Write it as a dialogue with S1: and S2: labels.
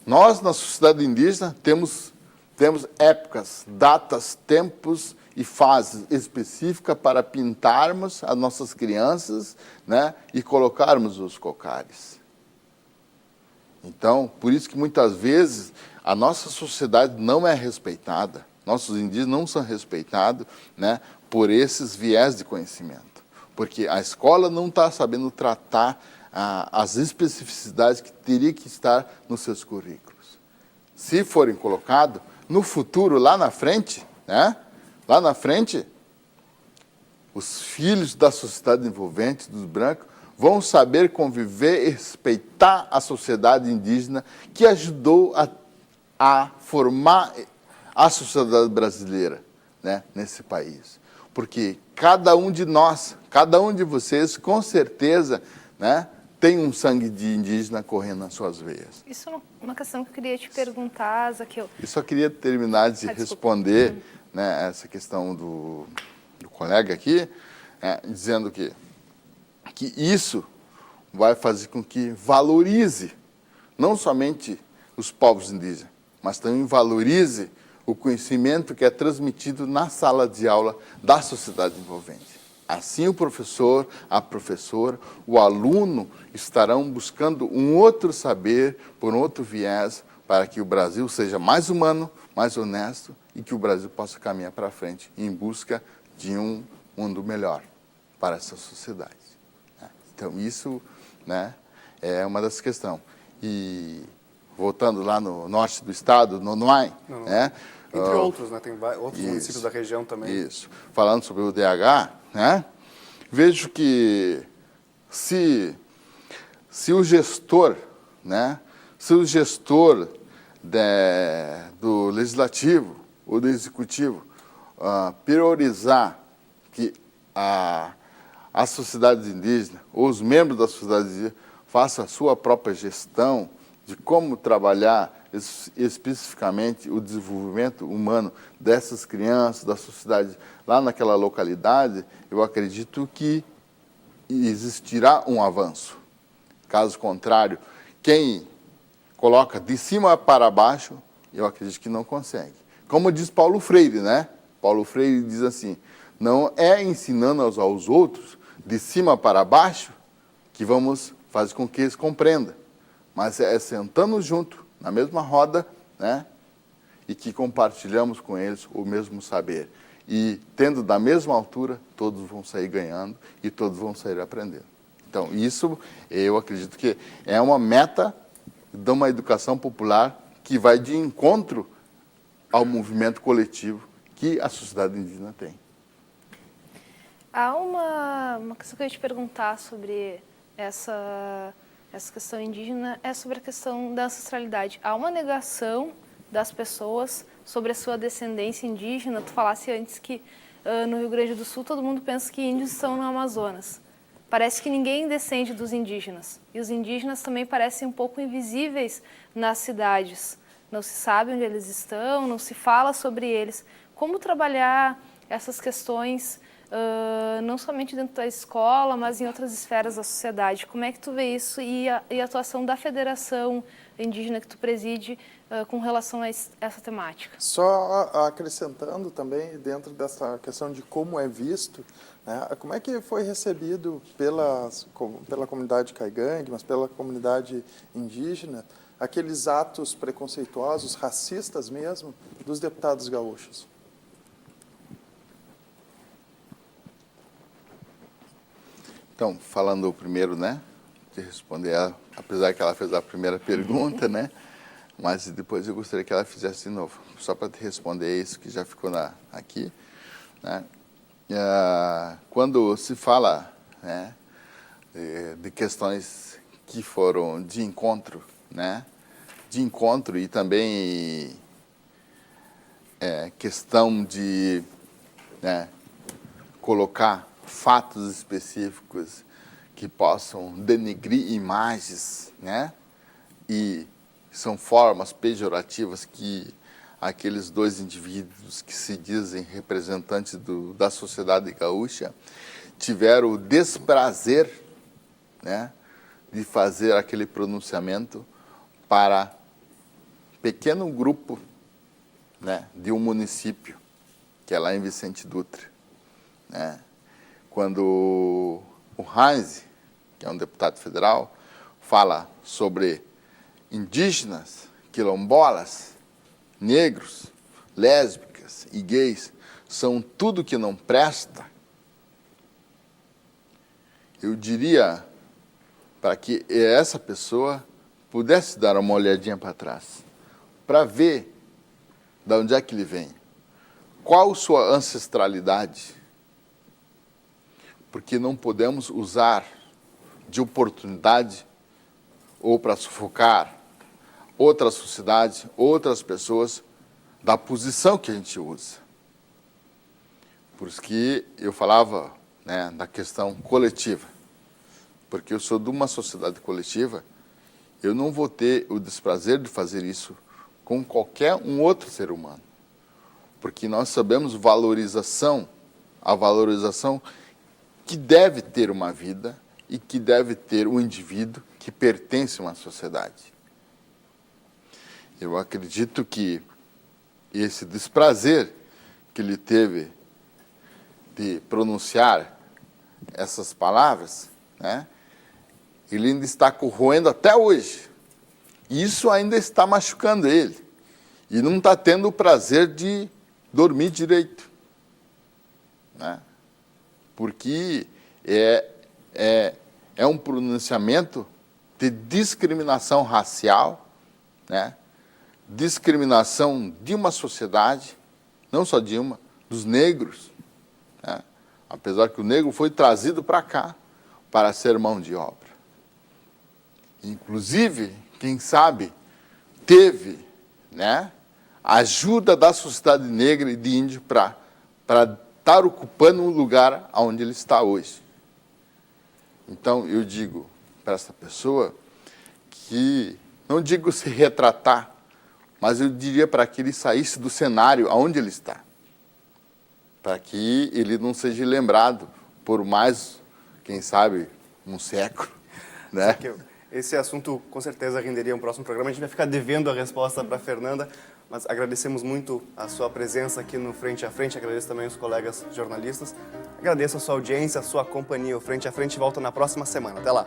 S1: Nós, na sociedade indígena, temos épocas, datas, tempos e fases específicas para pintarmos as nossas crianças, né, e colocarmos os cocares. Então, por isso que muitas vezes a nossa sociedade não é respeitada, nossos indígenas não são respeitados, né, por esses viés de conhecimento. Porque a escola não está sabendo tratar as especificidades que teria que estar nos seus currículos. Se forem colocados, no futuro, lá na frente, né, lá na frente, os filhos da sociedade envolvente, dos brancos, vão saber conviver e respeitar a sociedade indígena que ajudou a formar a sociedade brasileira, né, nesse país. Porque cada um de nós, cada um de vocês, com certeza, né, tem um sangue de indígena correndo nas suas veias.
S2: Isso é uma questão que eu queria te perguntar, Zaqueu.
S1: Eu só queria terminar de responder, né, essa questão do colega aqui, dizendo que isso vai fazer com que valorize não somente os povos indígenas, mas também valorize o conhecimento que é transmitido na sala de aula da sociedade envolvente. Assim, o professor, a professora, o aluno estarão buscando um outro saber, por um outro viés, para que o Brasil seja mais humano, mais honesto e que o Brasil possa caminhar para frente em busca de um mundo melhor para essa sociedade. Então, isso, né, é uma das questões. E, voltando lá no norte do estado, no Noai, né?
S3: Entre outros, né? Tem outros municípios da região também.
S1: Isso. Falando sobre o DH, né? Vejo que se o gestor, né? Se o gestor do legislativo ou do executivo priorizar que a sociedade indígena, ou os membros da sociedade indígena, façam a sua própria gestão de como trabalhar especificamente o desenvolvimento humano dessas crianças, da sociedade lá naquela localidade, eu acredito que existirá um avanço. Caso contrário, quem coloca de cima para baixo, eu acredito que não consegue. Como diz Paulo Freire, né? Paulo Freire diz assim, não é ensinando aos outros de cima para baixo que vamos fazer com que eles compreendam, mas é sentando junto, na mesma roda, né, e que compartilhamos com eles o mesmo saber. E, tendo da mesma altura, todos vão sair ganhando e todos vão sair aprendendo. Então, isso eu acredito que é uma meta de uma educação popular que vai de encontro ao movimento coletivo que a sociedade indígena tem.
S2: Há uma questão que eu ia te perguntar sobre essa questão indígena, é sobre a questão da ancestralidade. Há uma negação das pessoas sobre a sua descendência indígena. Tu falasse antes que no Rio Grande do Sul todo mundo pensa que índios estão no Amazonas. Parece que ninguém descende dos indígenas. E os indígenas também parecem um pouco invisíveis nas cidades. Não se sabe onde eles estão, não se fala sobre eles. Como trabalhar essas questões, não somente dentro da escola, mas em outras esferas da sociedade? Como é que tu vê isso e a atuação da Federação Indígena que tu preside com relação a essa temática?
S4: Só acrescentando também, dentro dessa questão de como é visto, né, como é que foi recebido pela comunidade caigangue, mas pela comunidade indígena, aqueles atos preconceituosos, racistas mesmo, dos deputados gaúchos?
S1: Então, falando primeiro, né, de responder ela, apesar que ela fez a primeira pergunta, né, mas depois eu gostaria que ela fizesse de novo, só para te responder isso que já ficou aqui, né. Quando se fala, né, de questões que foram de encontro, né, e também questão de, né, colocar fatos específicos que possam denegrir imagens, né? E são formas pejorativas que aqueles dois indivíduos que se dizem representantes da sociedade gaúcha tiveram o desprazer, né, de fazer aquele pronunciamento para pequeno grupo, né, de um município, que é lá em Vicente Dutra, né? Quando o Heinz, que é um deputado federal, fala sobre indígenas, quilombolas, negros, lésbicas e gays, são tudo que não presta, eu diria para que essa pessoa pudesse dar uma olhadinha para trás, para ver de onde é que ele vem, qual sua ancestralidade, porque não podemos usar de oportunidade ou para sufocar outra sociedade, outras pessoas, da posição que a gente usa. Por isso que eu falava, né, da questão coletiva, porque eu sou de uma sociedade coletiva, eu não vou ter o desprazer de fazer isso com qualquer um outro ser humano, porque nós sabemos a valorização que deve ter uma vida e que deve ter um indivíduo que pertence a uma sociedade. Eu acredito que esse desprazer que ele teve de pronunciar essas palavras, né, ele ainda está corroendo até hoje. Isso ainda está machucando ele. E não está tendo o prazer de dormir direito, né? Porque é um pronunciamento de discriminação racial, né? Discriminação de uma sociedade, não só de uma, dos negros, né? Apesar que o negro foi trazido para cá para ser mão de obra. Inclusive, quem sabe, teve, né, ajuda da sociedade negra e de índio para estar ocupando um lugar onde ele está hoje. Então, eu digo para essa pessoa que, não digo se retratar, mas eu diria para que ele saísse do cenário aonde ele está, para que ele não seja lembrado por mais, quem sabe, um século, né?
S3: Esse assunto com certeza renderia um próximo programa. A gente vai ficar devendo a resposta para a Fernanda, mas agradecemos muito a sua presença aqui no Frente a Frente, agradeço também os colegas jornalistas, agradeço a sua audiência, a sua companhia. O Frente a Frente volta na próxima semana. Até lá!